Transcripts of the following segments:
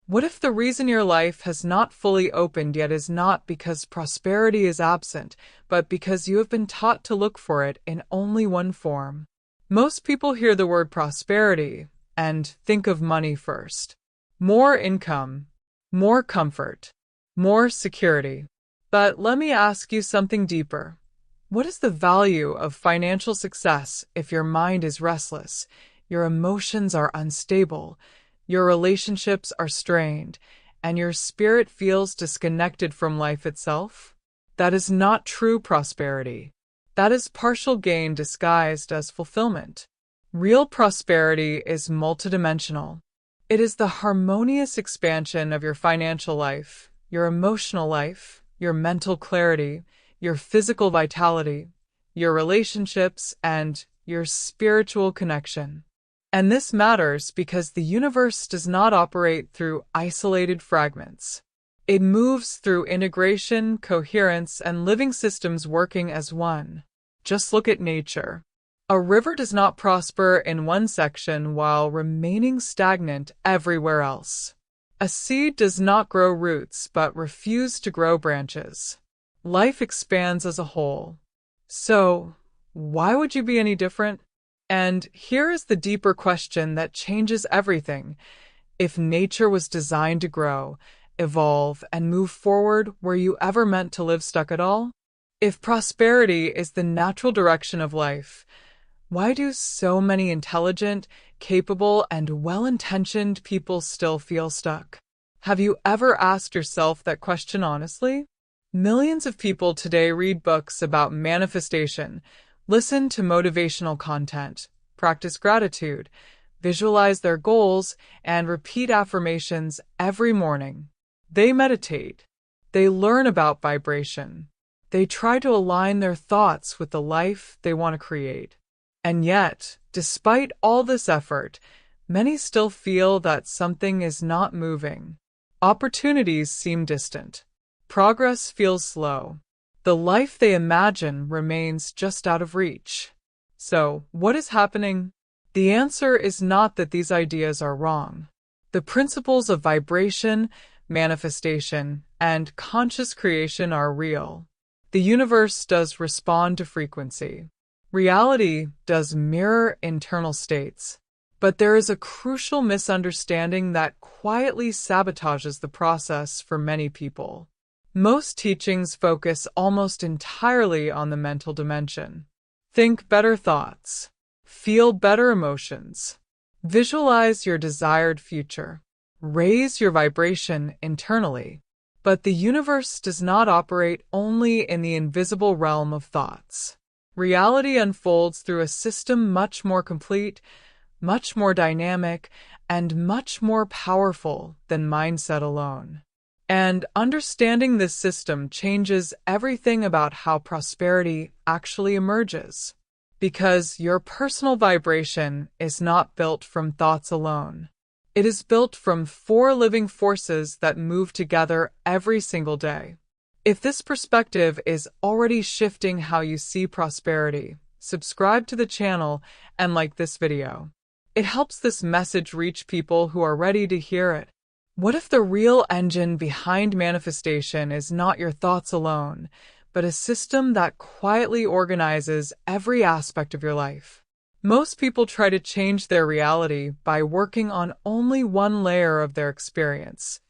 What if the reason your life has not fully opened yet is not because prosperity is absent, but because you have been taught to look for it in only one form? Most people hear the word prosperity and think of money first. More income, more comfort, more security. But let me ask you something deeper. What is the value of financial success if your mind is restless, your emotions are unstable, your relationships are strained, and your spirit feels disconnected from life itself? That is not true prosperity. That is partial gain disguised as fulfillment. Real prosperity is multidimensional. It is the harmonious expansion of your financial life, your emotional life, your mental clarity, your physical vitality, your relationships, and your spiritual connection. And this matters because the universe does not operate through isolated fragments. It moves through integration, coherence, and living systems working as one. Just look at nature. A river does not prosper in one section while remaining stagnant everywhere else. A seed does not grow roots but refuse to grow branches. Life expands as a whole. So, why would you be any different? And here is the deeper question that changes everything. If nature was designed to grow, evolve, and move forward, were you ever meant to live stuck at all? If prosperity is the natural direction of life, why do so many intelligent, capable, and well-intentioned people still feel stuck? Have you ever asked yourself that question honestly? Millions of people today read books about manifestation, listen to motivational content, practice gratitude, visualize their goals, and repeat affirmations every morning. They meditate. They learn about vibration. They try to align their thoughts with the life they want to create. And yet, despite all this effort, many still feel that something is not moving. Opportunities seem distant. Progress feels slow. The life they imagine remains just out of reach. So, what is happening? The answer is not that these ideas are wrong. The principles of vibration, manifestation, and conscious creation are real. The universe does respond to frequency. Reality does mirror internal states. But there is a crucial misunderstanding that quietly sabotages the process for many people. Most teachings focus almost entirely on the mental dimension. Think better thoughts. Feel better emotions. Visualize your desired future. Raise your vibration internally. But the universe does not operate only in the invisible realm of thoughts. Reality unfolds through a system much more complete, much more dynamic, and much more powerful than mindset alone. And understanding this system changes everything about how prosperity actually emerges. Because your personal vibration is not built from thoughts alone. It is built from 4 living forces that move together every single day. If this perspective is already shifting how you see prosperity, subscribe to the channel and like this video. It helps this message reach people who are ready to hear it. What if the real engine behind manifestation is not your thoughts alone, but a system that quietly organizes every aspect of your life? Most people try to change their reality by working on only one layer of their experience,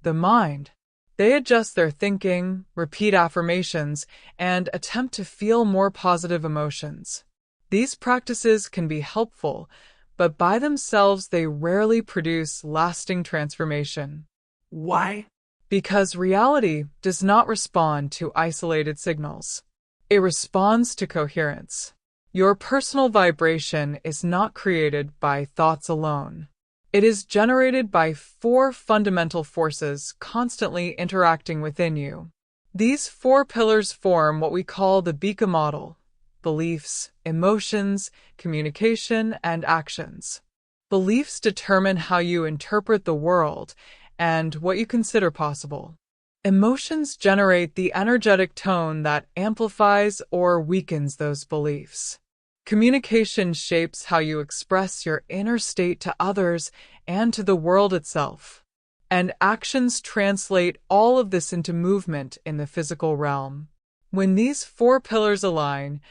the mind. They adjust their thinking, repeat affirmations, and attempt to feel more positive emotions. These practices can be helpful, but by themselves they rarely produce lasting transformation. Why? Because reality does not respond to isolated signals. It responds to coherence. Your personal vibration is not created by thoughts alone. It is generated by 4 fundamental forces constantly interacting within you. These 4 pillars form what we call the Bika model: beliefs, emotions, communication, and actions. Beliefs determine how you interpret the world and what you consider possible. Emotions generate the energetic tone that amplifies or weakens those beliefs. Communication shapes how you express your inner state to others and to the world itself. And actions translate all of this into movement in the physical realm. When these four pillars align,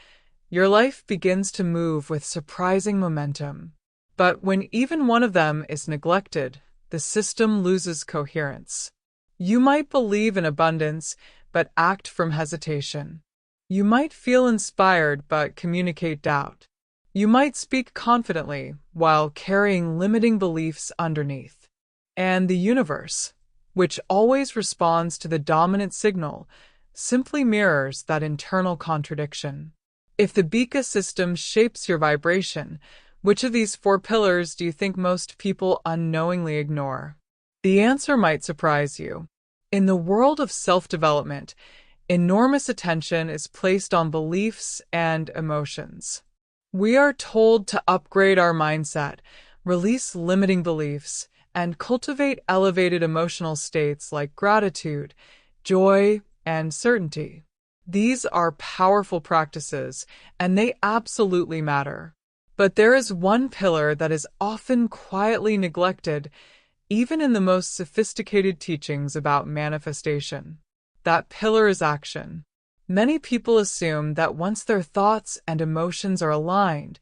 your life begins to move with surprising momentum. But when even one of them is neglected, the system loses coherence. You might believe in abundance, but act from hesitation. You might feel inspired, but communicate doubt. You might speak confidently while carrying limiting beliefs underneath. And the universe, which always responds to the dominant signal, simply mirrors that internal contradiction. If the Bika system shapes your vibration, which of these four pillars do you think most people unknowingly ignore? The answer might surprise you. In the world of self-development, enormous attention is placed on beliefs and emotions. We are told to upgrade our mindset, release limiting beliefs, and cultivate elevated emotional states like gratitude, joy, and certainty. These are powerful practices, and they absolutely matter. But there is one pillar that is often quietly neglected, even in the most sophisticated teachings about manifestation. That pillar is action. Many people assume that once their thoughts and emotions are aligned,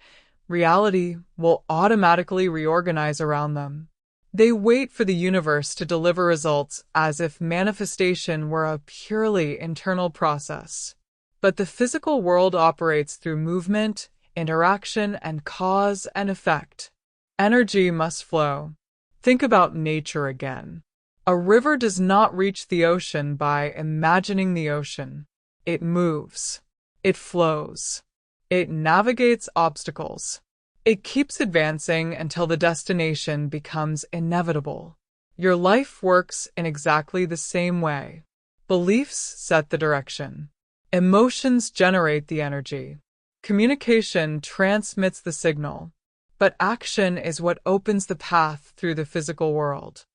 reality will automatically reorganize around them. They wait for the universe to deliver results as if manifestation were a purely internal process. But the physical world operates through movement, interaction, and cause and effect. Energy must flow. Think about nature again. A river does not reach the ocean by imagining the ocean. It moves. It flows. It navigates obstacles. It keeps advancing until the destination becomes inevitable. Your life works in exactly the same way. Beliefs set the direction. Emotions generate the energy. Communication transmits the signal. But action is what opens the path through the physical world.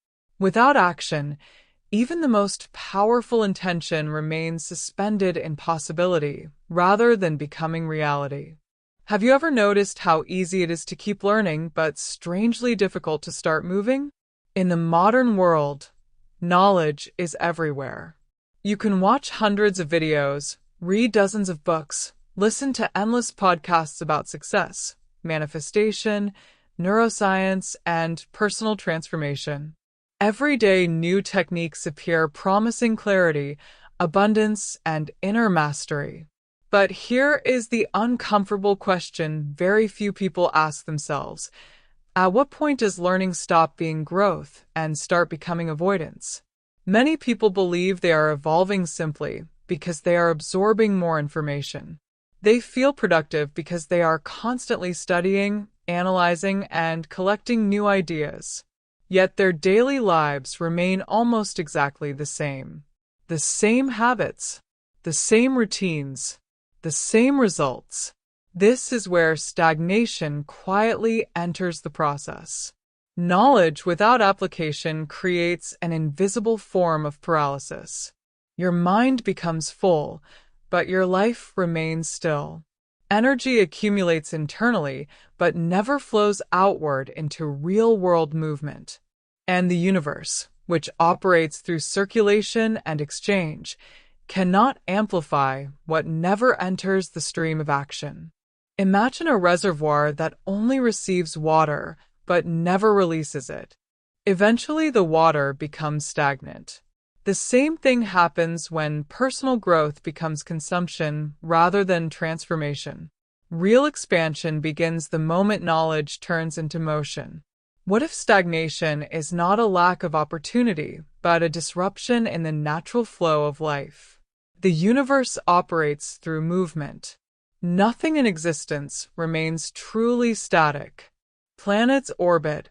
Without action, even the most powerful intention remains suspended in possibility rather than becoming reality. Have you ever noticed how easy it is to keep learning, but strangely difficult to start moving? In the modern world, knowledge is everywhere. You can watch hundreds of videos, read dozens of books, listen to endless podcasts about success, manifestation, neuroscience, and personal transformation. Every day, new techniques appear promising clarity, abundance, and inner mastery. But here is the uncomfortable question very few people ask themselves. At what point does learning stop being growth and start becoming avoidance? Many people believe they are evolving simply because they are absorbing more information. They feel productive because they are constantly studying, analyzing, and collecting new ideas. Yet their daily lives remain almost exactly the same. The same habits, the same routines, the same results. This is where stagnation quietly enters the process. Knowledge without application creates an invisible form of paralysis. Your mind becomes full, but your life remains still. Energy accumulates internally, but never flows outward into real-world movement. And the universe, which operates through circulation and exchange, cannot amplify what never enters the stream of action. Imagine a reservoir that only receives water but never releases it. Eventually, the water becomes stagnant. The same thing happens when personal growth becomes consumption rather than transformation. Real expansion begins the moment knowledge turns into motion. What if stagnation is not a lack of opportunity, but a disruption in the natural flow of life? The universe operates through movement. Nothing in existence remains truly static. Planets orbit,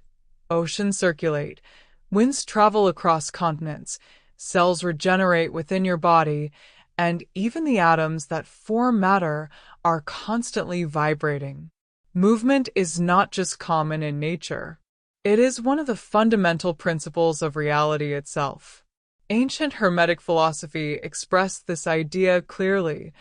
oceans circulate, winds travel across continents, cells regenerate within your body, and even the atoms that form matter are constantly vibrating. Movement is not just common in nature. It is one of the fundamental principles of reality itself. Ancient Hermetic philosophy expressed this idea clearly.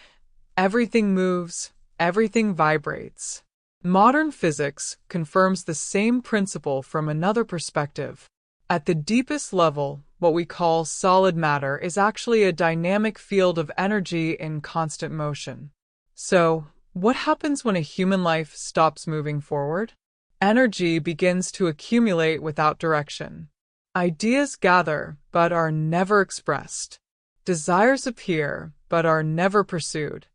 Everything moves, everything vibrates. Modern physics confirms the same principle from another perspective. At the deepest level, what we call solid matter is actually a dynamic field of energy in constant motion. So, what happens when a human life stops moving forward? Energy begins to accumulate without direction. Ideas gather, but are never expressed. Desires appear, but are never pursued.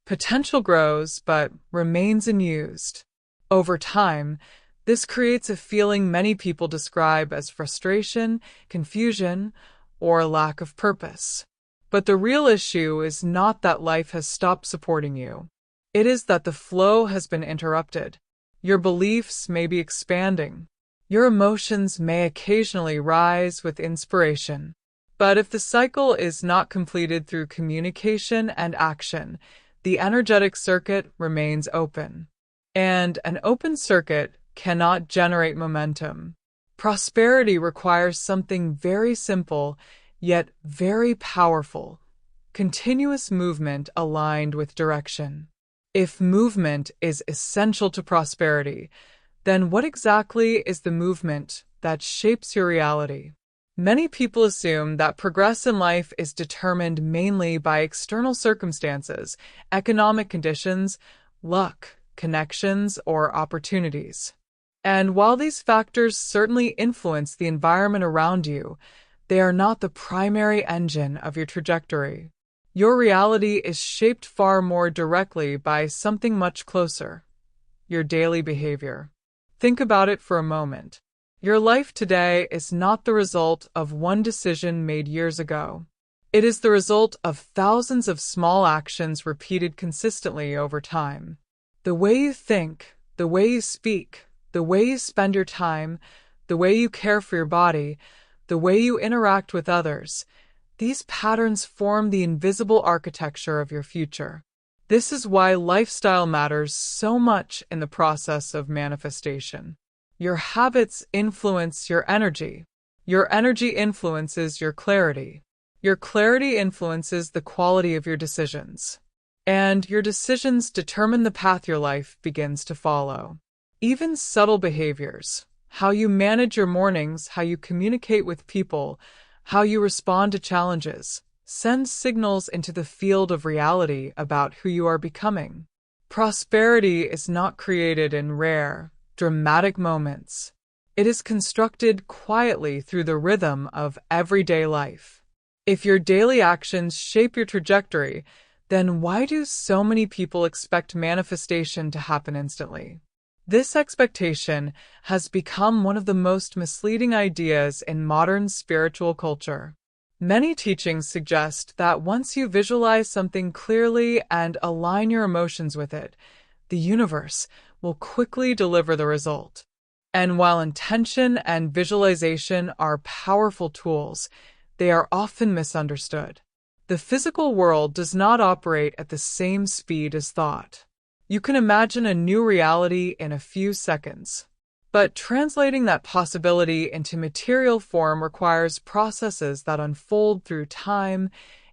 Potential grows, but remains unused. Over time, this creates a feeling many people describe as frustration, confusion, or lack of purpose. But the real issue is not that life has stopped supporting you. It is that the flow has been interrupted. Your beliefs may be expanding. Your emotions may occasionally rise with inspiration. But if the cycle is not completed through communication and action, the energetic circuit remains open. And an open circuit cannot generate momentum. Prosperity requires something very simple, yet very powerful: continuous movement aligned with direction. If movement is essential to prosperity, then what exactly is the movement that shapes your reality? Many people assume that progress in life is determined mainly by external circumstances, economic conditions, luck, connections, or opportunities. And while these factors certainly influence the environment around you, they are not the primary engine of your trajectory. Your reality is shaped far more directly by something much closer: your daily behavior. Think about it for a moment. Your life today is not the result of one decision made years ago. It is the result of thousands of small actions repeated consistently over time. The way you think, the way you speak, the way you spend your time, the way you care for your body, the way you interact with others, these patterns form the invisible architecture of your future. This is why lifestyle matters so much in the process of manifestation. Your habits influence your energy. Your energy influences your clarity. Your clarity influences the quality of your decisions. And your decisions determine the path your life begins to follow. Even subtle behaviors, how you manage your mornings, how you communicate with people, how you respond to challenges, send signals into the field of reality about who you are becoming. Prosperity is not created in rare, dramatic moments. It is constructed quietly through the rhythm of everyday life. If your daily actions shape your trajectory, then why do so many people expect manifestation to happen instantly? This expectation has become one of the most misleading ideas in modern spiritual culture. Many teachings suggest that once you visualize something clearly and align your emotions with it, the universe will quickly deliver the result. And while intention and visualization are powerful tools, they are often misunderstood. The physical world does not operate at the same speed as thought. You can imagine a new reality in a few seconds. But translating that possibility into material form requires processes that unfold through time,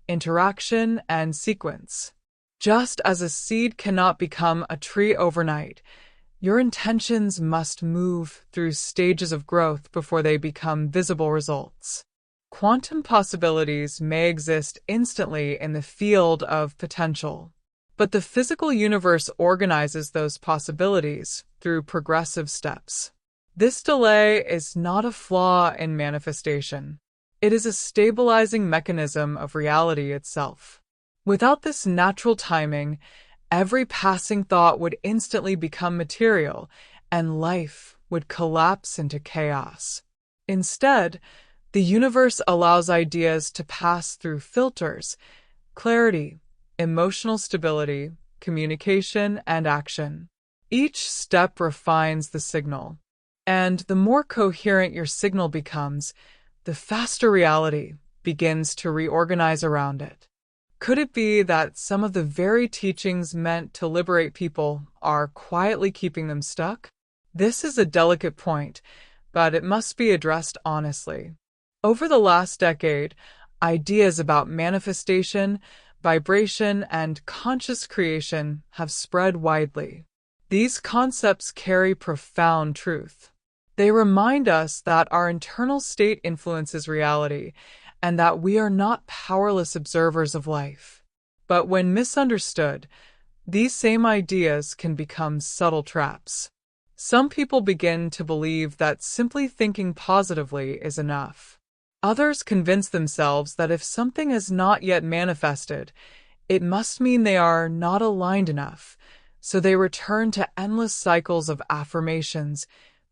interaction, and sequence. Just as a seed cannot become a tree overnight, your intentions must move through stages of growth before they become visible results. Quantum possibilities may exist instantly in the field of potential, but the physical universe organizes those possibilities through progressive steps. This delay is not a flaw in manifestation. It is a stabilizing mechanism of reality itself. Without this natural timing, every passing thought would instantly become material, and life would collapse into chaos. Instead, the universe allows ideas to pass through filters: clarity, emotional stability, communication, and action. Each step refines the signal, and the more coherent your signal becomes, the faster reality begins to reorganize around it. Could it be that some of the very teachings meant to liberate people are quietly keeping them stuck? This is a delicate point, but it must be addressed honestly. Over the last decade, ideas about manifestation, vibration, and conscious creation have spread widely. These concepts carry profound truth. They remind us that our internal state influences reality and that we are not powerless observers of life. But when misunderstood, these same ideas can become subtle traps. Some people begin to believe that simply thinking positively is enough. Others convince themselves that if something has not yet manifested, it must mean they are not aligned enough, so they return to endless cycles of affirmations,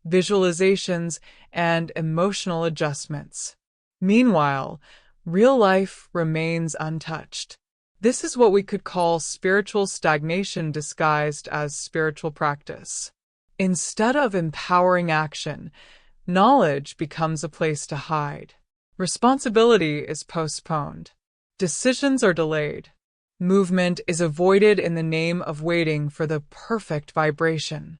visualizations, and emotional adjustments. Meanwhile, real life remains untouched. This is what we could call spiritual stagnation disguised as spiritual practice. Instead of empowering action, knowledge becomes a place to hide. Responsibility is postponed. Decisions are delayed. Movement is avoided in the name of waiting for the perfect vibration.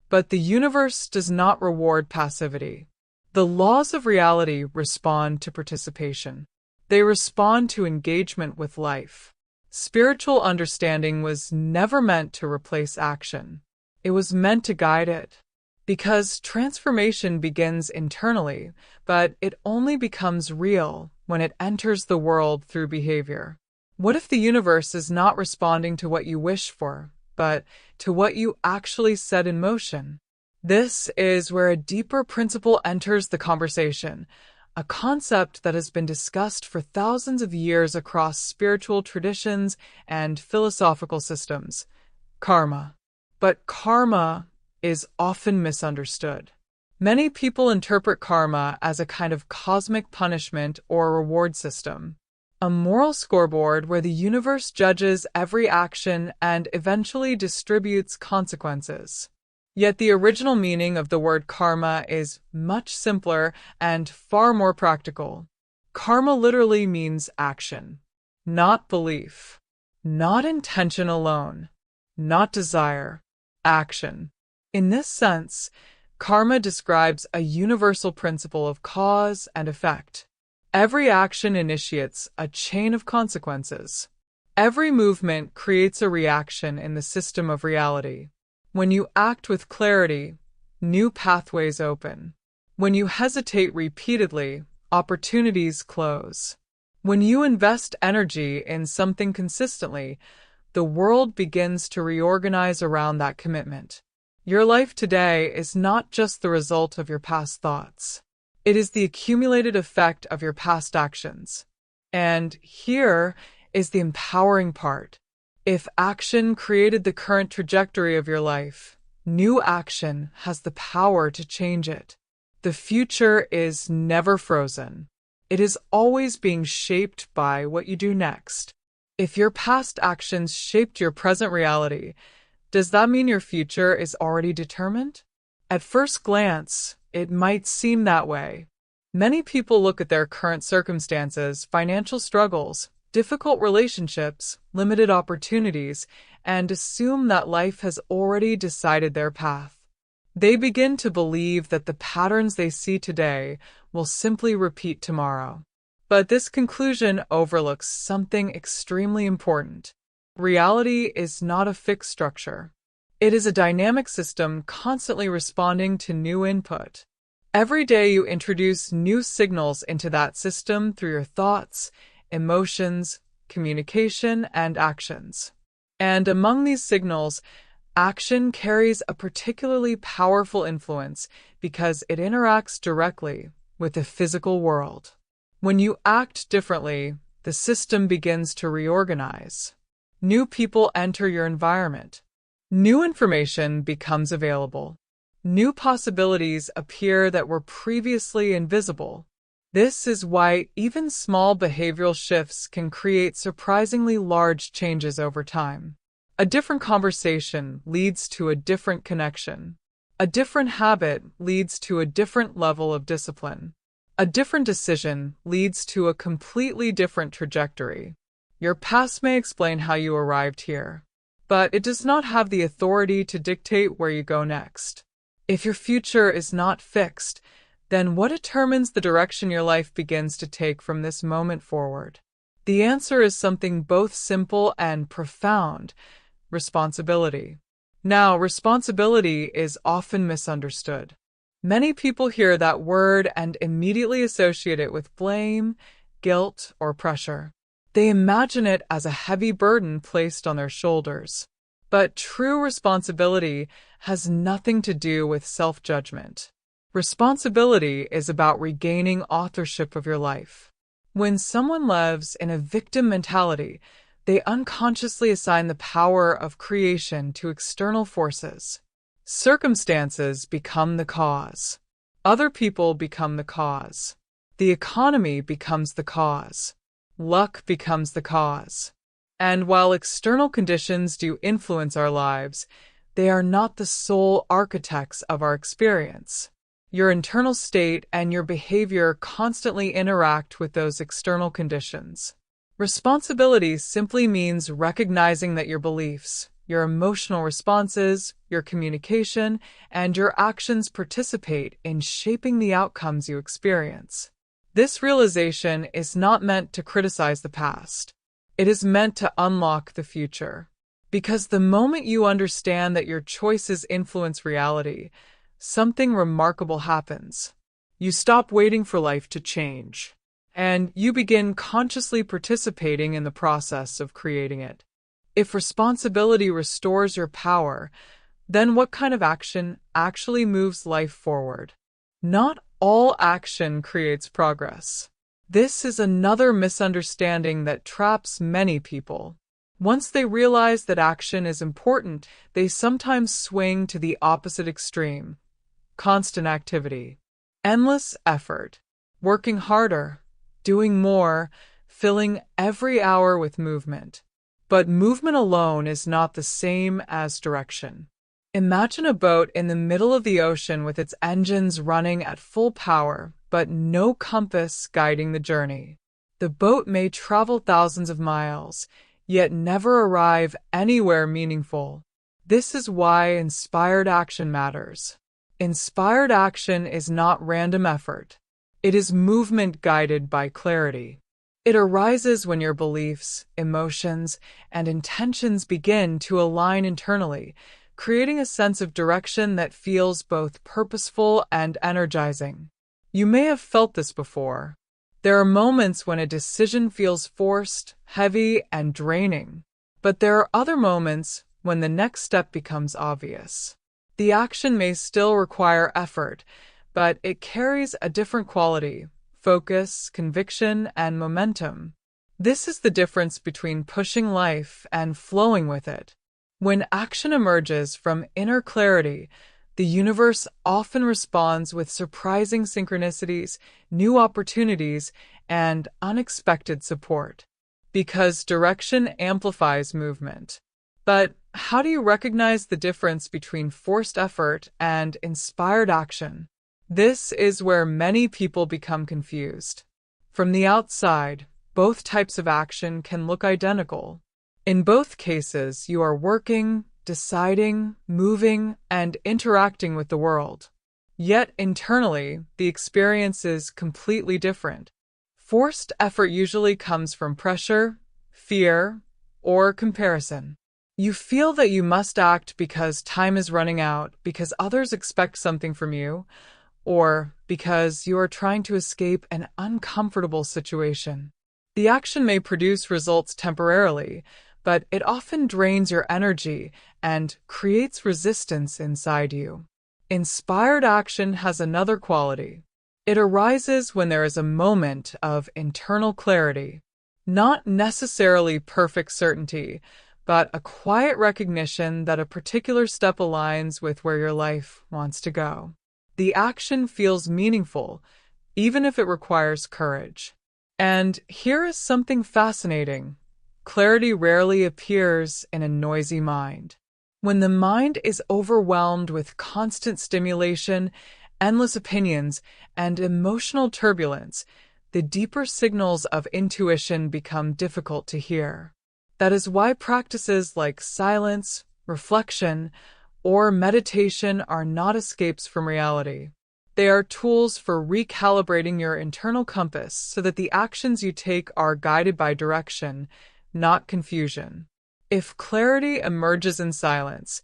But the universe does not reward passivity. The laws of reality respond to participation. They respond to engagement with life. Spiritual understanding was never meant to replace action. It was meant to guide it. Because transformation begins internally, but it only becomes real when it enters the world through behavior. What if the universe is not responding to what you wish for, but to what you actually set in motion? This is where a deeper principle enters the conversation, a concept that has been discussed for thousands of years across spiritual traditions and philosophical systems: karma. But karma is often misunderstood. Many people interpret karma as a kind of cosmic punishment or reward system, a moral scoreboard where the universe judges every action and eventually distributes consequences. Yet the original meaning of the word karma is much simpler and far more practical. Karma literally means action, not belief, not intention alone, not desire, action. In this sense, karma describes a universal principle of cause and effect. Every action initiates a chain of consequences. Every movement creates a reaction in the system of reality. When you act with clarity, new pathways open. When you hesitate repeatedly, opportunities close. When you invest energy in something consistently, the world begins to reorganize around that commitment. Your life today is not just the result of your past thoughts. It is the accumulated effect of your past actions. And here is the empowering part. If action created the current trajectory of your life, new action has the power to change it. The future is never frozen. It is always being shaped by what you do next. If your past actions shaped your present reality, does that mean your future is already determined? At first glance, it might seem that way. Many people look at their current circumstances, financial struggles, difficult relationships, limited opportunities, and assume that life has already decided their path. They begin to believe that the patterns they see today will simply repeat tomorrow. But this conclusion overlooks something extremely important. Reality is not a fixed structure. It is a dynamic system constantly responding to new input. Every day you introduce new signals into that system through your thoughts, emotions, communication, and actions. And among these signals, action carries a particularly powerful influence because it interacts directly with the physical world. When you act differently, the system begins to reorganize. New people enter your environment. New information becomes available. New possibilities appear that were previously invisible. This is why even small behavioral shifts can create surprisingly large changes over time. A different conversation leads to a different connection. A different habit leads to a different level of discipline. A different decision leads to a completely different trajectory. Your past may explain how you arrived here, but it does not have the authority to dictate where you go next. If your future is not fixed, then what determines the direction your life begins to take from this moment forward? The answer is something both simple and profound: responsibility. Now, responsibility is often misunderstood. Many people hear that word and immediately associate it with blame, guilt, or pressure. They imagine it as a heavy burden placed on their shoulders. But true responsibility has nothing to do with self-judgment. Responsibility is about regaining authorship of your life. When someone lives in a victim mentality, they unconsciously assign the power of creation to external forces. Circumstances become the cause. Other people become the cause. The economy becomes the cause. Luck becomes the cause. And while external conditions do influence our lives, they are not the sole architects of our experience. Your internal state and your behavior constantly interact with those external conditions. Responsibility simply means recognizing that your beliefs, your emotional responses, your communication, and your actions participate in shaping the outcomes you experience. This realization is not meant to criticize the past. It is meant to unlock the future. Because the moment you understand that your choices influence reality, something remarkable happens. You stop waiting for life to change, and you begin consciously participating in the process of creating it. If responsibility restores your power, then what kind of action actually moves life forward? Not all action creates progress. This is another misunderstanding that traps many people. Once they realize that action is important, they sometimes swing to the opposite extreme. Constant activity, endless effort, working harder, doing more, filling every hour with movement. But movement alone is not the same as direction. Imagine a boat in the middle of the ocean with its engines running at full power, but no compass guiding the journey. The boat may travel thousands of miles, yet never arrive anywhere meaningful. This is why inspired action matters. Inspired action is not random effort. It is movement guided by clarity. It arises when your beliefs, emotions, and intentions begin to align internally, creating a sense of direction that feels both purposeful and energizing. You may have felt this before. There are moments when a decision feels forced, heavy, and draining. But there are other moments when the next step becomes obvious. The action may still require effort, but it carries a different quality: focus, conviction, and momentum. This is the difference between pushing life and flowing with it. When action emerges from inner clarity, the universe often responds with surprising synchronicities, new opportunities, and unexpected support. Because direction amplifies movement. But how do you recognize the difference between forced effort and inspired action? This is where many people become confused. From the outside, both types of action can look identical. In both cases, you are working, deciding, moving, and interacting with the world. Yet internally, the experience is completely different. Forced effort usually comes from pressure, fear, or comparison. You feel that you must act because time is running out, because others expect something from you, or because you are trying to escape an uncomfortable situation. The action may produce results temporarily, but it often drains your energy and creates resistance inside you. Inspired action has another quality. It arises when there is a moment of internal clarity, not necessarily perfect certainty, but a quiet recognition that a particular step aligns with where your life wants to go. The action feels meaningful, even if it requires courage. And here is something fascinating. Clarity rarely appears in a noisy mind. When the mind is overwhelmed with constant stimulation, endless opinions, and emotional turbulence, the deeper signals of intuition become difficult to hear. That is why practices like silence, reflection, or meditation are not escapes from reality. They are tools for recalibrating your internal compass so that the actions you take are guided by direction, not confusion. If clarity emerges in silence,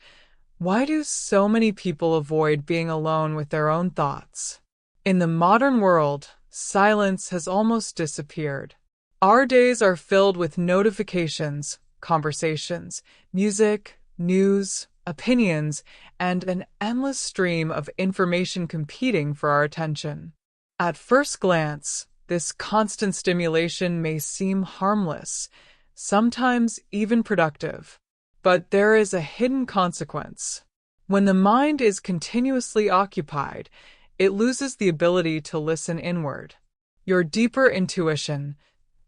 Why do so many people avoid being alone with their own thoughts? In the modern world, silence has almost disappeared. Our days are filled with notifications, conversations, music, news, opinions, and an endless stream of information competing for our attention. At first glance, this constant stimulation may seem harmless, sometimes even productive. But there is a hidden consequence. When the mind is continuously occupied, it loses the ability to listen inward. Your deeper intuition,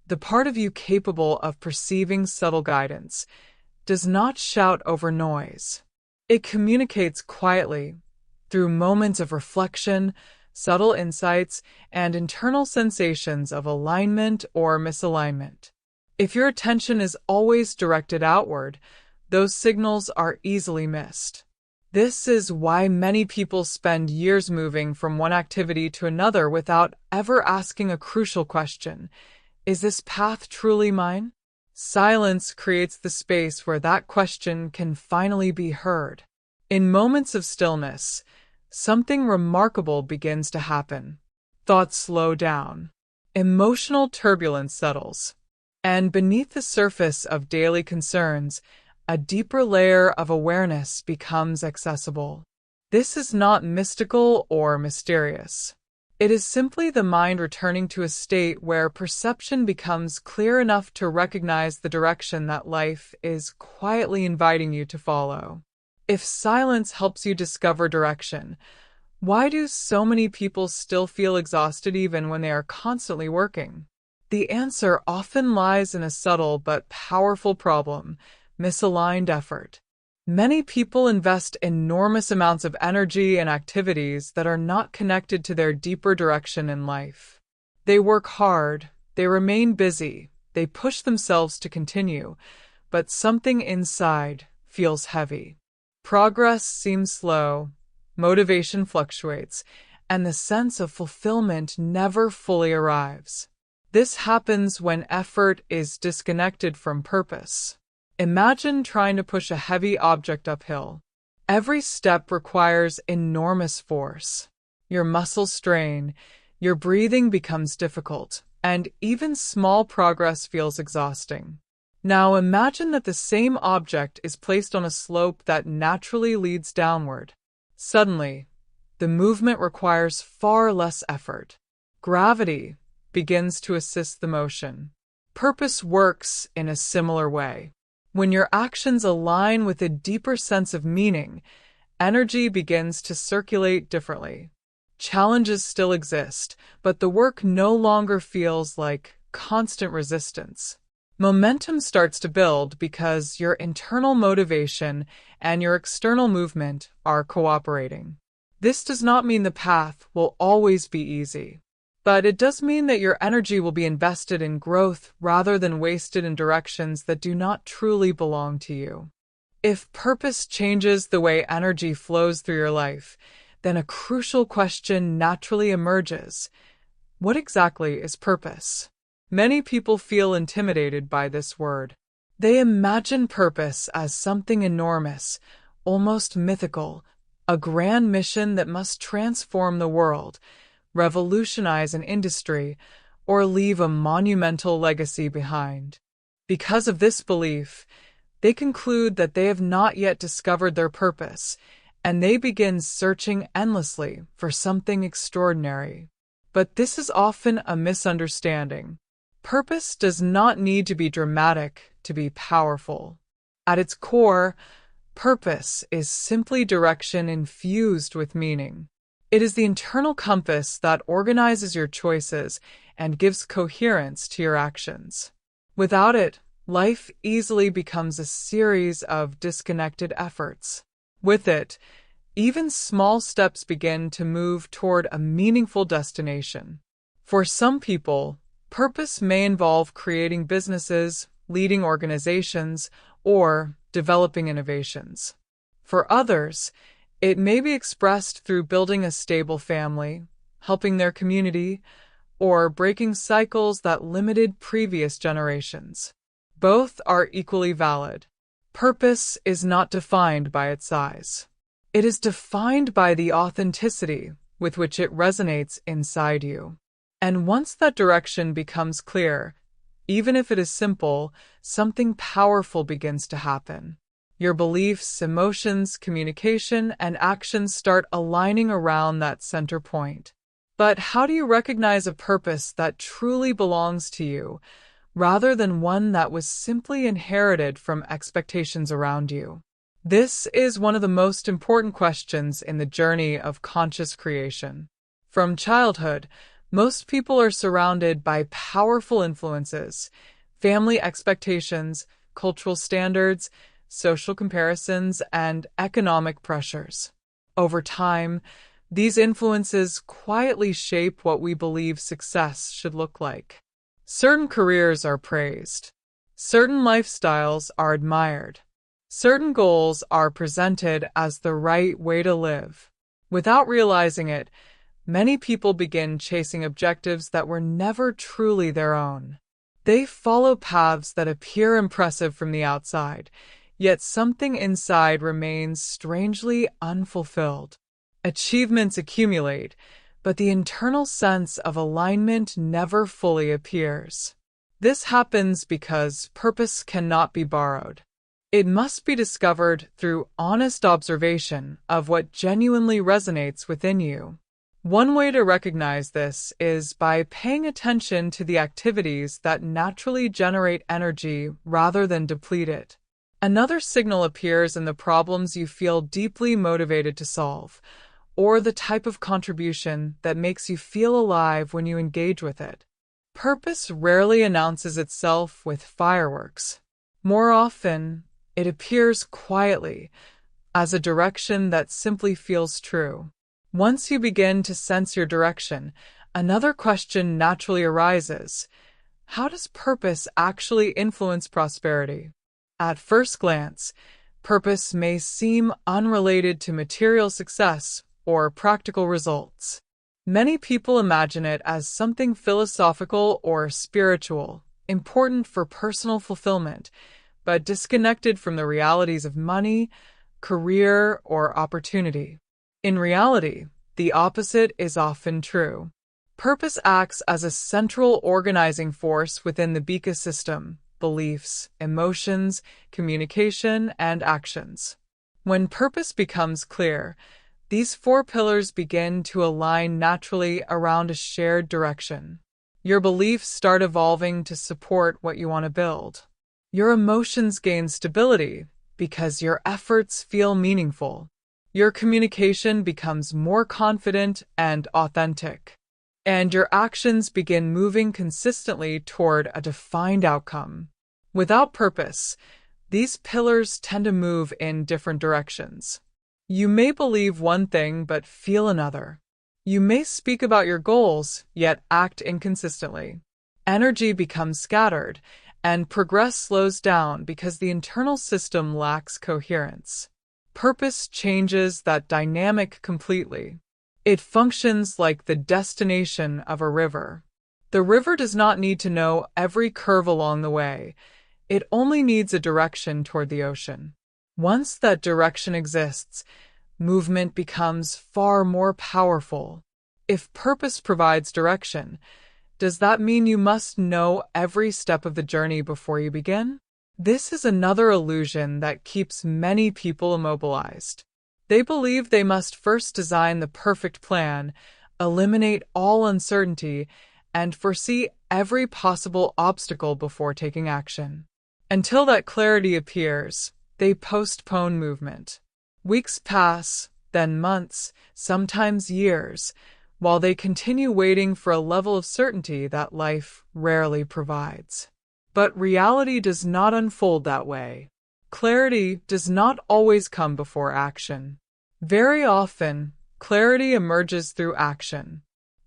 the part of you capable of perceiving subtle guidance, does not shout over noise. It communicates quietly, through moments of reflection, subtle insights, and internal sensations of alignment or misalignment. If your attention is always directed outward, those signals are easily missed. This is why many people spend years moving from one activity to another without ever asking a crucial question: is this path truly mine? Silence creates the space where that question can finally be heard. In moments of stillness, something remarkable begins to happen. Thoughts slow down. Emotional turbulence settles. And beneath the surface of daily concerns, a deeper layer of awareness becomes accessible. This is not mystical or mysterious. It is simply the mind returning to a state where perception becomes clear enough to recognize the direction that life is quietly inviting you to follow. If silence helps you discover direction, why do so many people still feel exhausted even when they are constantly working? The answer often lies in a subtle but powerful problem: misaligned effort. Many people invest enormous amounts of energy in activities that are not connected to their deeper direction in life. They work hard, they remain busy, they push themselves to continue, but something inside feels heavy. Progress seems slow, motivation fluctuates, and the sense of fulfillment never fully arrives. This happens when effort is disconnected from purpose. Imagine trying to push a heavy object uphill. Every step requires enormous force. Your muscles strain, your breathing becomes difficult, and even small progress feels exhausting. Now imagine that the same object is placed on a slope that naturally leads downward. Suddenly, the movement requires far less effort. Gravity begins to assist the motion. Purpose works in a similar way. When your actions align with a deeper sense of meaning, energy begins to circulate differently. Challenges still exist, but the work no longer feels like constant resistance. Momentum starts to build because your internal motivation and your external movement are cooperating. This does not mean the path will always be easy, but it does mean that your energy will be invested in growth rather than wasted in directions that do not truly belong to you. If purpose changes the way energy flows through your life, then a crucial question naturally emerges: what exactly is purpose? Many people feel intimidated by this word. They imagine purpose as something enormous, almost mythical, a grand mission that must transform the world, revolutionize an industry, or leave a monumental legacy behind. Because of this belief, they conclude that they have not yet discovered their purpose, and they begin searching endlessly for something extraordinary. But this is often a misunderstanding. Purpose does not need to be dramatic to be powerful. At its core, purpose is simply direction infused with meaning. It is the internal compass that organizes your choices and gives coherence to your actions. Without it, life easily becomes a series of disconnected efforts. With it, even small steps begin to move toward a meaningful destination. For some people, purpose may involve creating businesses, leading organizations, or developing innovations. For others, it may be expressed through building a stable family, helping their community, or breaking cycles that limited previous generations. Both are equally valid. Purpose is not defined by its size. It is defined by the authenticity with which it resonates inside you. And once that direction becomes clear, even if it is simple, something powerful begins to happen. Your beliefs, emotions, communication, and actions start aligning around that center point. But how do you recognize a purpose that truly belongs to you, rather than one that was simply inherited from expectations around you? This is one of the most important questions in the journey of conscious creation. From childhood, most people are surrounded by powerful influences, family expectations, cultural standards, social comparisons, and economic pressures. Over time, these influences quietly shape what we believe success should look like. Certain careers are praised. Certain lifestyles are admired. Certain goals are presented as the right way to live. Without realizing it, many people begin chasing objectives that were never truly their own. They follow paths that appear impressive from the outside, yet something inside remains strangely unfulfilled. Achievements accumulate, but the internal sense of alignment never fully appears. This happens because purpose cannot be borrowed. It must be discovered through honest observation of what genuinely resonates within you. One way to recognize this is by paying attention to the activities that naturally generate energy rather than deplete it. Another signal appears in the problems you feel deeply motivated to solve, or the type of contribution that makes you feel alive when you engage with it. Purpose rarely announces itself with fireworks. More often, it appears quietly, as a direction that simply feels true. Once you begin to sense your direction, another question naturally arises. How does purpose actually influence prosperity? At first glance, purpose may seem unrelated to material success or practical results. Many people imagine it as something philosophical or spiritual, important for personal fulfillment, but disconnected from the realities of money, career, or opportunity. In reality, the opposite is often true. Purpose acts as a central organizing force within the ecosystem: beliefs, emotions, communication, and actions. When purpose becomes clear, these four pillars begin to align naturally around a shared direction. Your beliefs start evolving to support what you want to build. Your emotions gain stability because your efforts feel meaningful. Your communication becomes more confident and authentic. And your actions begin moving consistently toward a defined outcome. Without purpose, these pillars tend to move in different directions. You may believe one thing but feel another. You may speak about your goals, yet act inconsistently. Energy becomes scattered, and progress slows down because the internal system lacks coherence. Purpose changes that dynamic completely. It functions like the destination of a river. The river does not need to know every curve along the way. It only needs a direction toward the ocean. Once that direction exists, movement becomes far more powerful. If purpose provides direction, does that mean you must know every step of the journey before you begin? This is another illusion that keeps many people immobilized. They believe they must first design the perfect plan, eliminate all uncertainty, and foresee every possible obstacle before taking action. Until that clarity appears, they postpone movement. Weeks pass, then months, sometimes years, while they continue waiting for a level of certainty that life rarely provides. But reality does not unfold that way. Clarity does not always come before action. Very often, clarity emerges through action.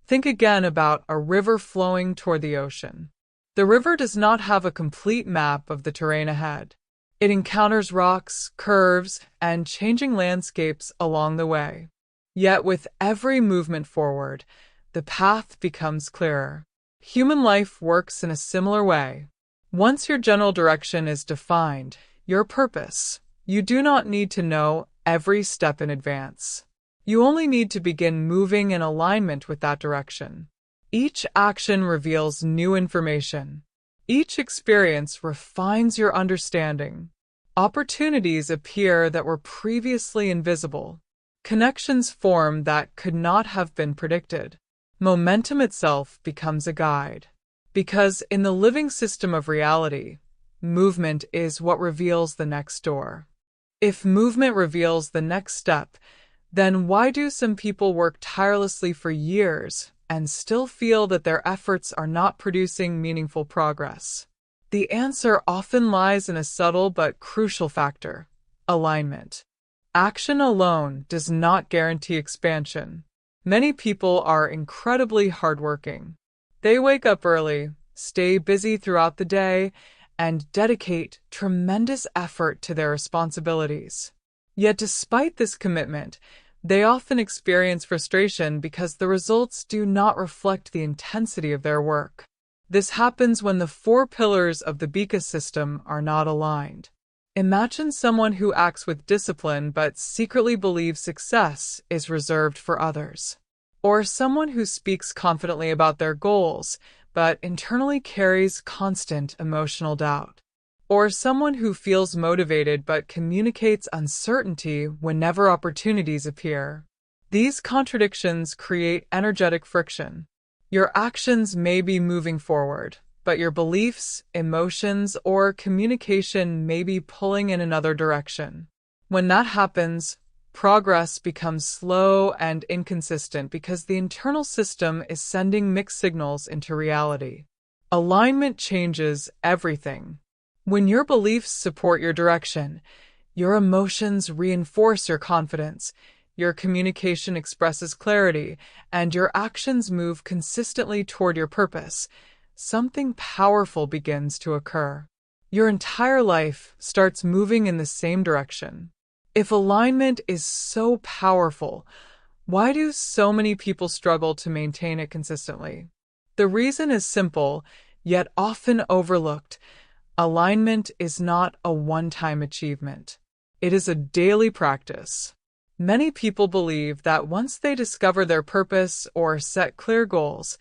Think again about a river flowing toward the ocean. The river does not have a complete map of the terrain ahead. It encounters rocks, curves, and changing landscapes along the way. Yet with every movement forward, the path becomes clearer. Human life works in a similar way. Once your general direction is defined, your purpose. You do not need to know every step in advance. You only need to begin moving in alignment with that direction. Each action reveals new information. Each experience refines your understanding. Opportunities appear that were previously invisible. Connections form that could not have been predicted. Momentum itself becomes a guide. Because in the living system of reality, movement is what reveals the next door. If movement reveals the next step, then why do some people work tirelessly for years and still feel that their efforts are not producing meaningful progress? The answer often lies in a subtle but crucial factor: alignment. Action alone does not guarantee expansion. Many people are incredibly hardworking. They wake up early, stay busy throughout the day, and dedicate tremendous effort to their responsibilities. Yet despite this commitment, they often experience frustration because the results do not reflect the intensity of their work. This happens when the four pillars of the Bika system are not aligned. Imagine someone who acts with discipline but secretly believes success is reserved for others. Or someone who speaks confidently about their goals but internally carries constant emotional doubt. Or someone who feels motivated but communicates uncertainty whenever opportunities appear. These contradictions create energetic friction. Your actions may be moving forward, but your beliefs, emotions, or communication may be pulling in another direction. When that happens, progress becomes slow and inconsistent because the internal system is sending mixed signals into reality. Alignment changes everything. When your beliefs support your direction, your emotions reinforce your confidence, your communication expresses clarity, and your actions move consistently toward your purpose, something powerful begins to occur. Your entire life starts moving in the same direction. If alignment is so powerful, why do so many people struggle to maintain it consistently? The reason is simple, yet often overlooked. Alignment is not a one-time achievement. It is a daily practice. Many people believe that once they discover their purpose or set clear goals,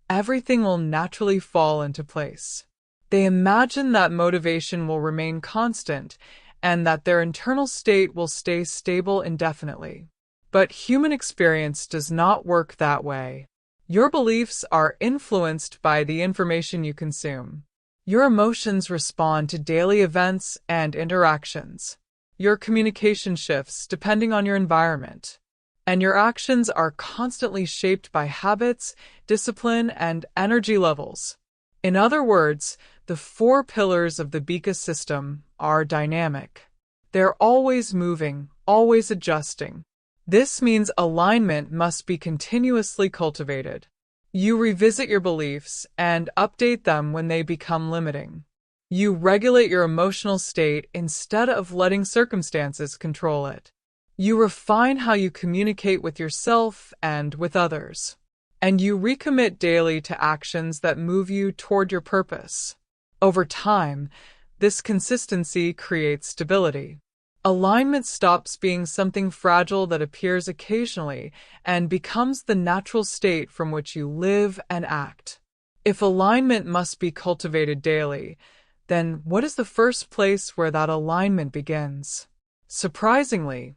everything will naturally fall into place. They imagine that motivation will remain constant and that their internal state will stay stable indefinitely. But human experience does not work that way. Your beliefs are influenced by the information you consume. Your emotions respond to daily events and interactions. Your communication shifts depending on your environment. And your actions are constantly shaped by habits, discipline, and energy levels. In other words, the four pillars of the Bika system are dynamic. They're always moving, always adjusting. This means alignment must be continuously cultivated. You revisit your beliefs and update them when they become limiting. You regulate your emotional state instead of letting circumstances control it. You refine how you communicate with yourself and with others. And you recommit daily to actions that move you toward your purpose. Over time, this consistency creates stability. Alignment stops being something fragile that appears occasionally and becomes the natural state from which you live and act. If alignment must be cultivated daily, then what is the first place where that alignment begins? Surprisingly,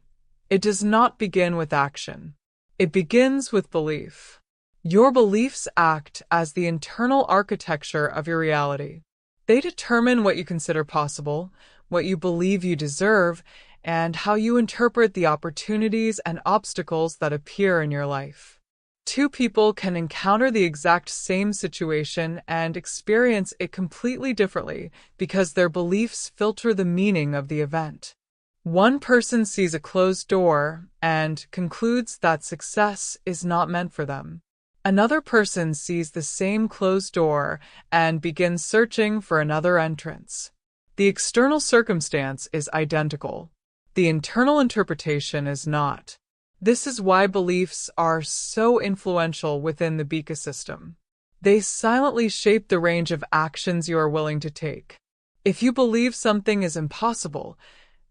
it does not begin with action. It begins with belief. Your beliefs act as the internal architecture of your reality. They determine what you consider possible, what you believe you deserve, and how you interpret the opportunities and obstacles that appear in your life. Two people can encounter the exact same situation and experience it completely differently because their beliefs filter the meaning of the event. One person sees a closed door and concludes that success is not meant for them. Another person sees the same closed door and begins searching for another entrance. The external circumstance is identical. The internal interpretation is not. This is why beliefs are so influential within the Bika system. They silently shape the range of actions you are willing to take. If you believe something is impossible,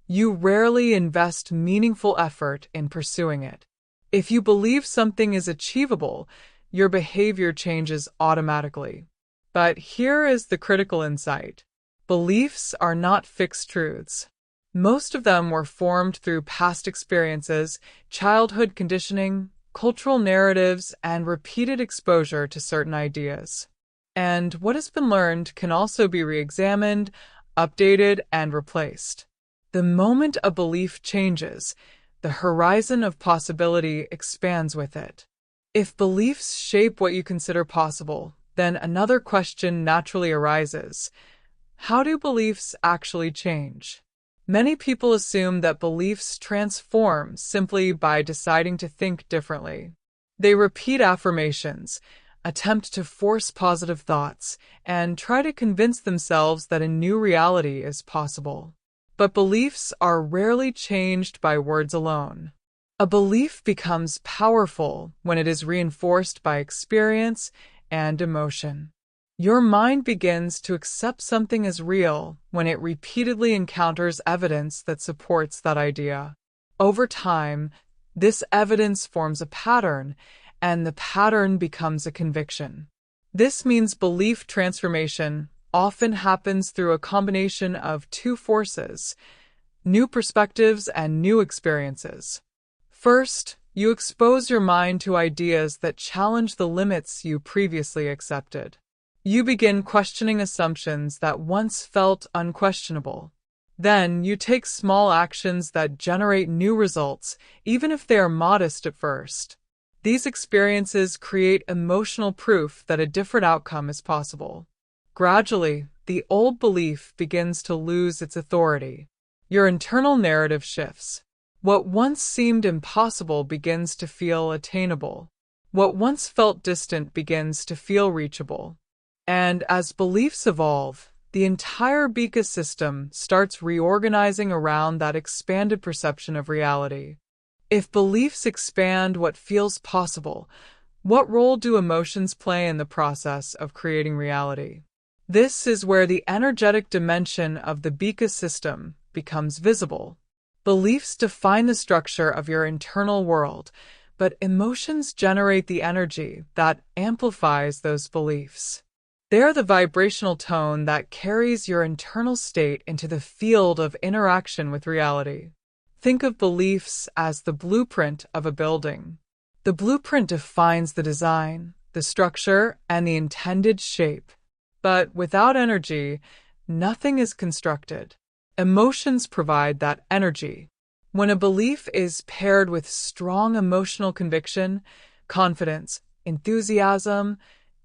you rarely invest meaningful effort in pursuing it. If you believe something is achievable, your behavior changes automatically. But here is the critical insight. Beliefs are not fixed truths. Most of them were formed through past experiences, childhood conditioning, cultural narratives, and repeated exposure to certain ideas. And what has been learned can also be re-examined, updated, and replaced. The moment a belief changes, the horizon of possibility expands with it. If beliefs shape what you consider possible, then another question naturally arises. How do beliefs actually change? Many people assume that beliefs transform simply by deciding to think differently. They repeat affirmations, attempt to force positive thoughts, and try to convince themselves that a new reality is possible. But beliefs are rarely changed by words alone. A belief becomes powerful when it is reinforced by experience and emotion. Your mind begins to accept something as real when it repeatedly encounters evidence that supports that idea. Over time, this evidence forms a pattern, and the pattern becomes a conviction. This means belief transformation often happens through a combination of two forces: new perspectives and new experiences. First, you expose your mind to ideas that challenge the limits you previously accepted. You begin questioning assumptions that once felt unquestionable. Then, you take small actions that generate new results, even if they are modest at first. These experiences create emotional proof that a different outcome is possible. Gradually, the old belief begins to lose its authority. Your internal narrative shifts. What once seemed impossible begins to feel attainable. What once felt distant begins to feel reachable. And as beliefs evolve, the entire ecosystem starts reorganizing around that expanded perception of reality. If beliefs expand what feels possible, what role do emotions play in the process of creating reality? This is where the energetic dimension of the ecosystem becomes visible. Beliefs define the structure of your internal world, but emotions generate the energy that amplifies those beliefs. They are the vibrational tone that carries your internal state into the field of interaction with reality. Think of beliefs as the blueprint of a building. The blueprint defines the design, the structure, and the intended shape. But without energy, nothing is constructed. Emotions provide that energy. When a belief is paired with strong emotional conviction, confidence, enthusiasm,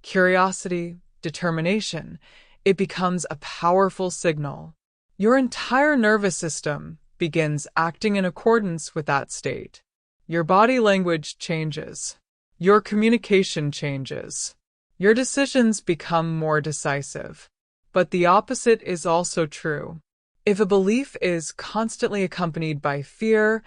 curiosity, determination, it becomes a powerful signal. Your entire nervous system begins acting in accordance with that state. Your body language changes. Your communication changes. Your decisions become more decisive. But the opposite is also true. If a belief is constantly accompanied by fear,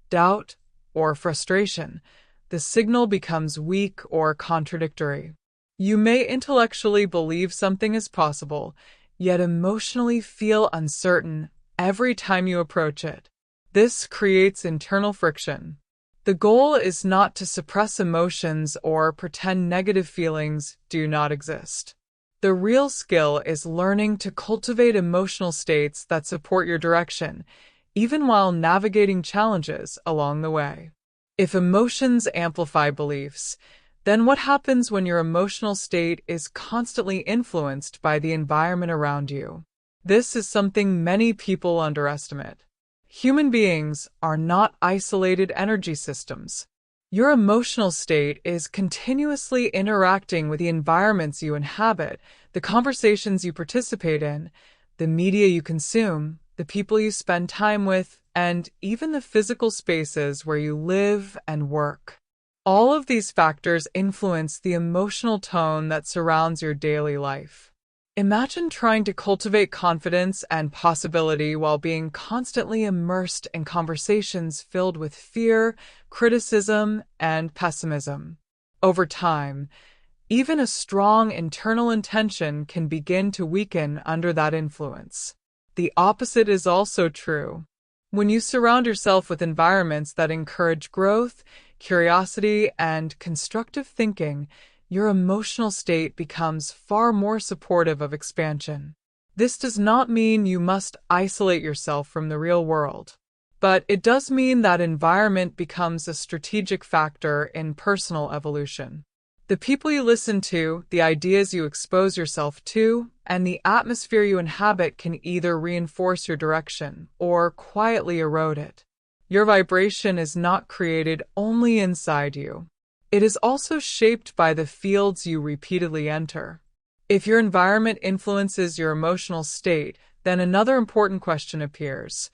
doubt, or frustration, the signal becomes weak or contradictory. You may intellectually believe something is possible, yet emotionally feel uncertain every time you approach it. This creates internal friction. The goal is not to suppress emotions or pretend negative feelings do not exist. The real skill is learning to cultivate emotional states that support your direction, even while navigating challenges along the way. If emotions amplify beliefs, then what happens when your emotional state is constantly influenced by the environment around you? This is something many people underestimate. Human beings are not isolated energy systems. Your emotional state is continuously interacting with the environments you inhabit, the conversations you participate in, the media you consume, the people you spend time with, and even the physical spaces where you live and work. All of these factors influence the emotional tone that surrounds your daily life. Imagine trying to cultivate confidence and possibility while being constantly immersed in conversations filled with fear, criticism, and pessimism. Over time, Even a strong internal intention can begin to weaken under that influence. The opposite is also true. When you surround yourself with environments that encourage growth, curiosity, and constructive thinking, your emotional state becomes far more supportive of expansion. This does not mean you must isolate yourself from the real world, but it does mean that environment becomes a strategic factor in personal evolution. The people you listen to, the ideas you expose yourself to, and the atmosphere you inhabit can either reinforce your direction or quietly erode it. Your vibration is not created only inside you. It is also shaped by the fields you repeatedly enter. If your environment influences your emotional state, then another important question appears.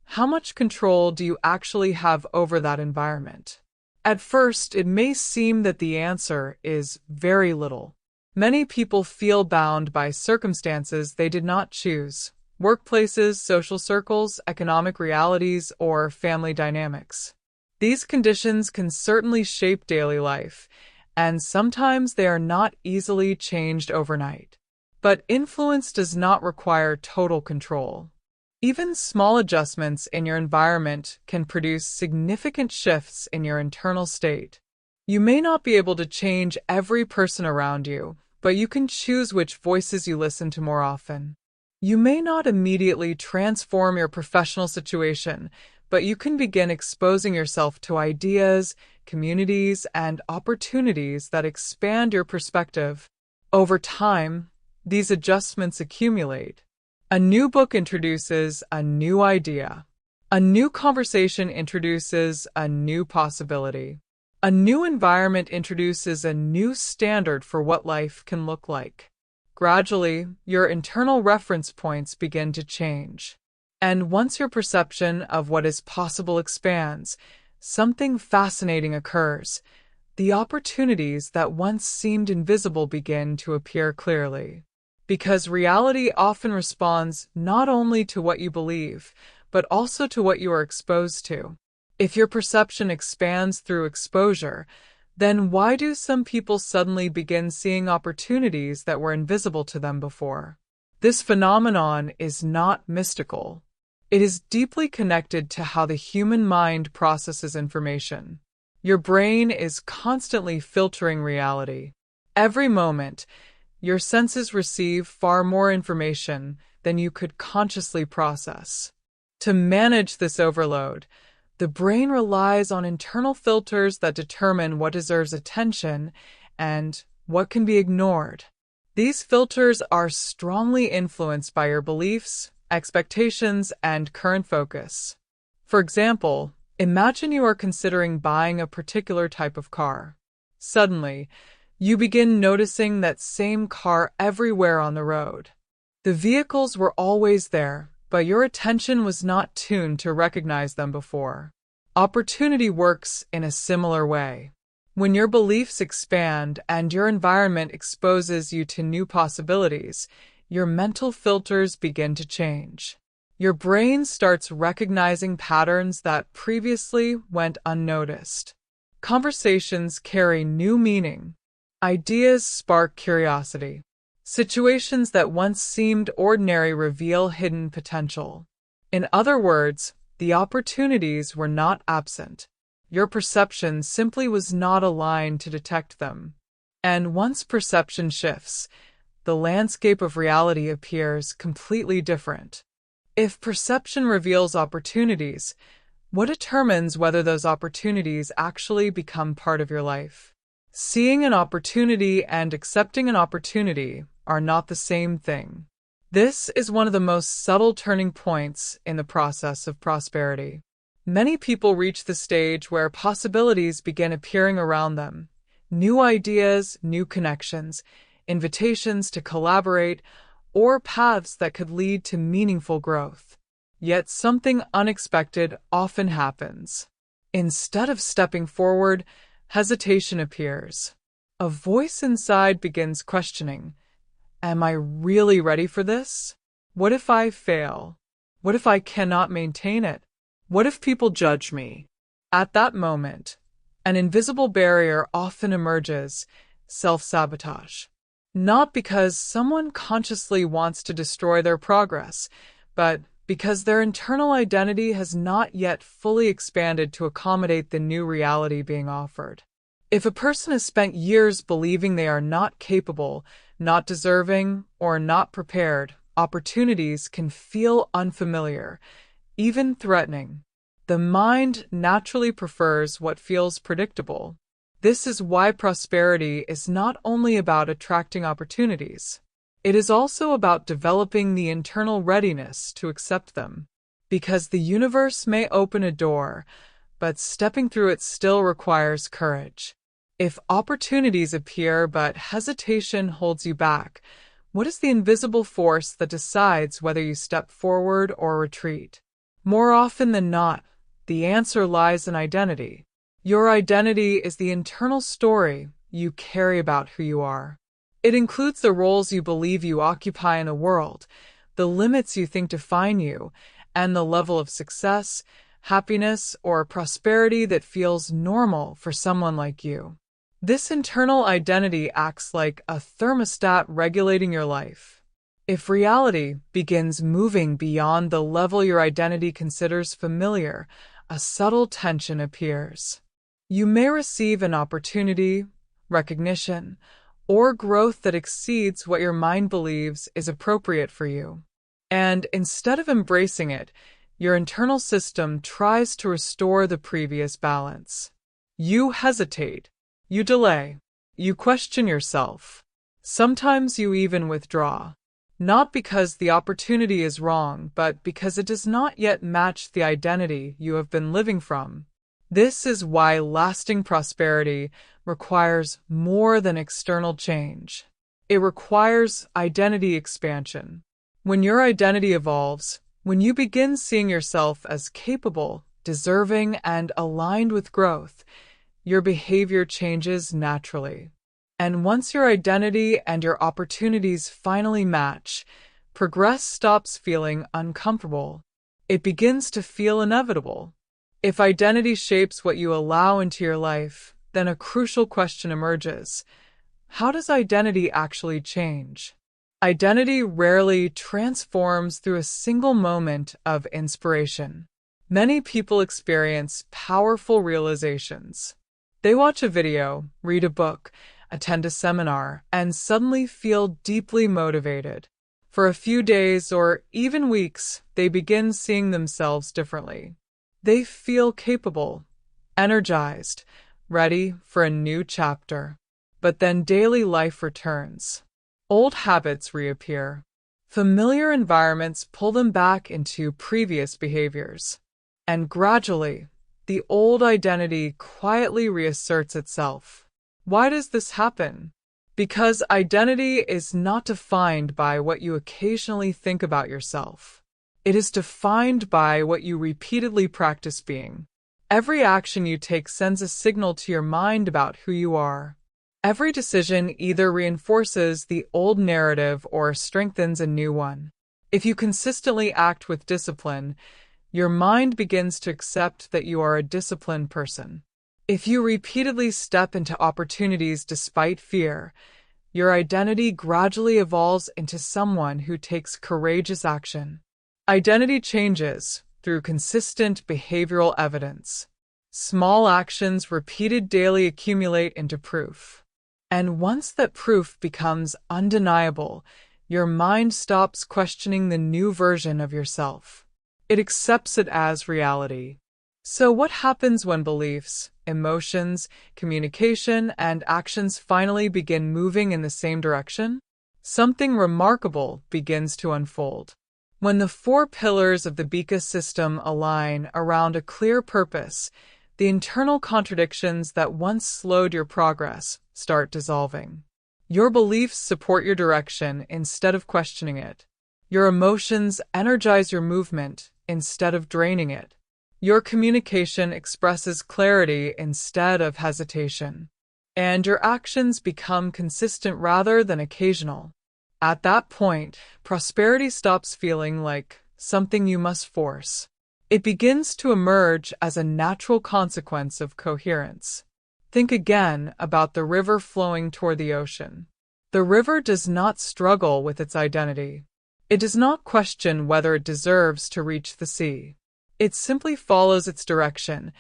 How much control do you actually have over that environment? At first, it may seem that the answer is very little. Many people feel bound by circumstances they did not choose: workplaces, social circles, economic realities, or family dynamics. These conditions can certainly shape daily life, and sometimes they are not easily changed overnight. But influence does not require total control. Even small adjustments in your environment can produce significant shifts in your internal state. You may not be able to change every person around you, but you can choose which voices you listen to more often. You may not immediately transform your professional situation, but you can begin exposing yourself to ideas, communities, and opportunities that expand your perspective. Over time, these adjustments accumulate. A new book introduces a new idea. A new conversation introduces a new possibility. A new environment introduces a new standard for what life can look like. Gradually, your internal reference points begin to change. And once your perception of what is possible expands, something fascinating occurs. The opportunities that once seemed invisible begin to appear clearly. Because reality often responds not only to what you believe, but also to what you are exposed to. If your perception expands through exposure, then why do some people suddenly begin seeing opportunities that were invisible to them before? This phenomenon is not mystical. It is deeply connected to how the human mind processes information. Your brain is constantly filtering reality. Every moment, your senses receive far more information than you could consciously process. To manage this overload, the brain relies on internal filters that determine what deserves attention and what can be ignored. These filters are strongly influenced by your beliefs, expectations, and current focus. For example, imagine you are considering buying a particular type of car. Suddenly, you begin noticing that same car everywhere on the road. The vehicles were always there, but your attention was not tuned to recognize them before. Opportunity works in a similar way. When your beliefs expand and your environment exposes you to new possibilities, your mental filters begin to change. Your brain starts recognizing patterns that previously went unnoticed. Conversations carry new meaning. Ideas spark curiosity. Situations that once seemed ordinary reveal hidden potential. In other words, the opportunities were not absent. Your perception simply was not aligned to detect them. And once perception shifts, the landscape of reality appears completely different. If perception reveals opportunities, what determines whether those opportunities actually become part of your life? Seeing an opportunity and accepting an opportunity are not the same thing. This is one of the most subtle turning points in the process of prosperity. Many people reach the stage where possibilities begin appearing around them. New ideas, new connections, invitations to collaborate, or paths that could lead to meaningful growth. Yet something unexpected often happens. Instead of stepping forward, hesitation appears. A voice inside begins questioning, am I really ready for this? What if I fail? What if I cannot maintain it? What if people judge me? At that moment, an invisible barrier often emerges, self-sabotage. Not because someone consciously wants to destroy their progress, but because their internal identity has not yet fully expanded to accommodate the new reality being offered. If a person has spent years believing they are not capable, not deserving, or not prepared, opportunities can feel unfamiliar, even threatening. The mind naturally prefers what feels predictable. This is why prosperity is not only about attracting opportunities. It is also about developing the internal readiness to accept them. Because the universe may open a door, but stepping through it still requires courage. If opportunities appear but hesitation holds you back, what is the invisible force that decides whether you step forward or retreat? More often than not, the answer lies in identity. Your identity is the internal story you carry about who you are. It includes the roles you believe you occupy in the world, the limits you think define you, and the level of success, happiness, or prosperity that feels normal for someone like you. This internal identity acts like a thermostat regulating your life. If reality begins moving beyond the level your identity considers familiar, a subtle tension appears. You may receive an opportunity, recognition, or growth that exceeds what your mind believes is appropriate for you. And instead of embracing it, your internal system tries to restore the previous balance. You hesitate. You delay. You question yourself. Sometimes you even withdraw. Not because the opportunity is wrong, but because it does not yet match the identity you have been living from. This is why lasting prosperity requires more than external change. It requires identity expansion. When your identity evolves, when you begin seeing yourself as capable, deserving, and aligned with growth, your behavior changes naturally. And once your identity and your opportunities finally match, progress stops feeling uncomfortable. It begins to feel inevitable. If identity shapes what you allow into your life, then a crucial question emerges. How does identity actually change? Identity rarely transforms through a single moment of inspiration. Many people experience powerful realizations. They watch a video, read a book, attend a seminar, and suddenly feel deeply motivated. For a few days or even weeks, they begin seeing themselves differently. They feel capable, energized, ready for a new chapter. But then daily life returns. Old habits reappear. Familiar environments pull them back into previous behaviors. And gradually, the old identity quietly reasserts itself. Why does this happen? Because identity is not defined by what you occasionally think about yourself. It is defined by what you repeatedly practice being. Every action you take sends a signal to your mind about who you are. Every decision either reinforces the old narrative or strengthens a new one. If you consistently act with discipline, your mind begins to accept that you are a disciplined person. If you repeatedly step into opportunities despite fear, your identity gradually evolves into someone who takes courageous action. Identity changes through consistent behavioral evidence. Small actions repeated daily accumulate into proof. And once that proof becomes undeniable, your mind stops questioning the new version of yourself. It accepts it as reality. So what happens when beliefs, emotions, communication, and actions finally begin moving in the same direction? Something remarkable begins to unfold. When the 4 pillars of the Bika system align around a clear purpose, the internal contradictions that once slowed your progress start dissolving. Your beliefs support your direction instead of questioning it. Your emotions energize your movement instead of draining it. Your communication expresses clarity instead of hesitation. And your actions become consistent rather than occasional. At that point, prosperity stops feeling like something you must force. It begins to emerge as a natural consequence of coherence. Think again about the river flowing toward the ocean. The river does not struggle with its identity. It does not question whether it deserves to reach the sea. It simply follows its direction,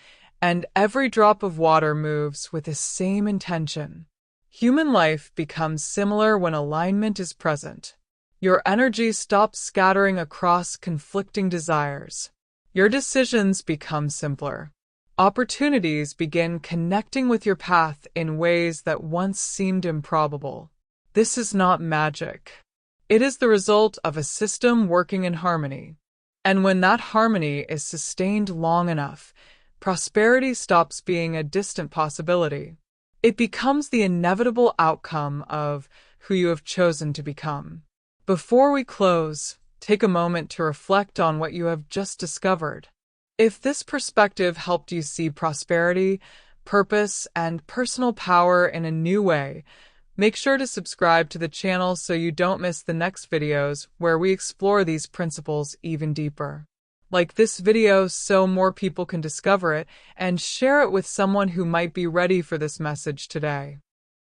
and every drop of water moves with the same intention. Human life becomes similar when alignment is present. Your energy stops scattering across conflicting desires. Your decisions become simpler. Opportunities begin connecting with your path in ways that once seemed improbable. This is not magic. It is the result of a system working in harmony. And when that harmony is sustained long enough, prosperity stops being a distant possibility. It becomes the inevitable outcome of who you have chosen to become. Before we close, take a moment to reflect on what you have just discovered. If this perspective helped you see prosperity, purpose, and personal power in a new way, make sure to subscribe to the channel so you don't miss the next videos where we explore these principles even deeper. Like this video so more people can discover it, and share it with someone who might be ready for this message today.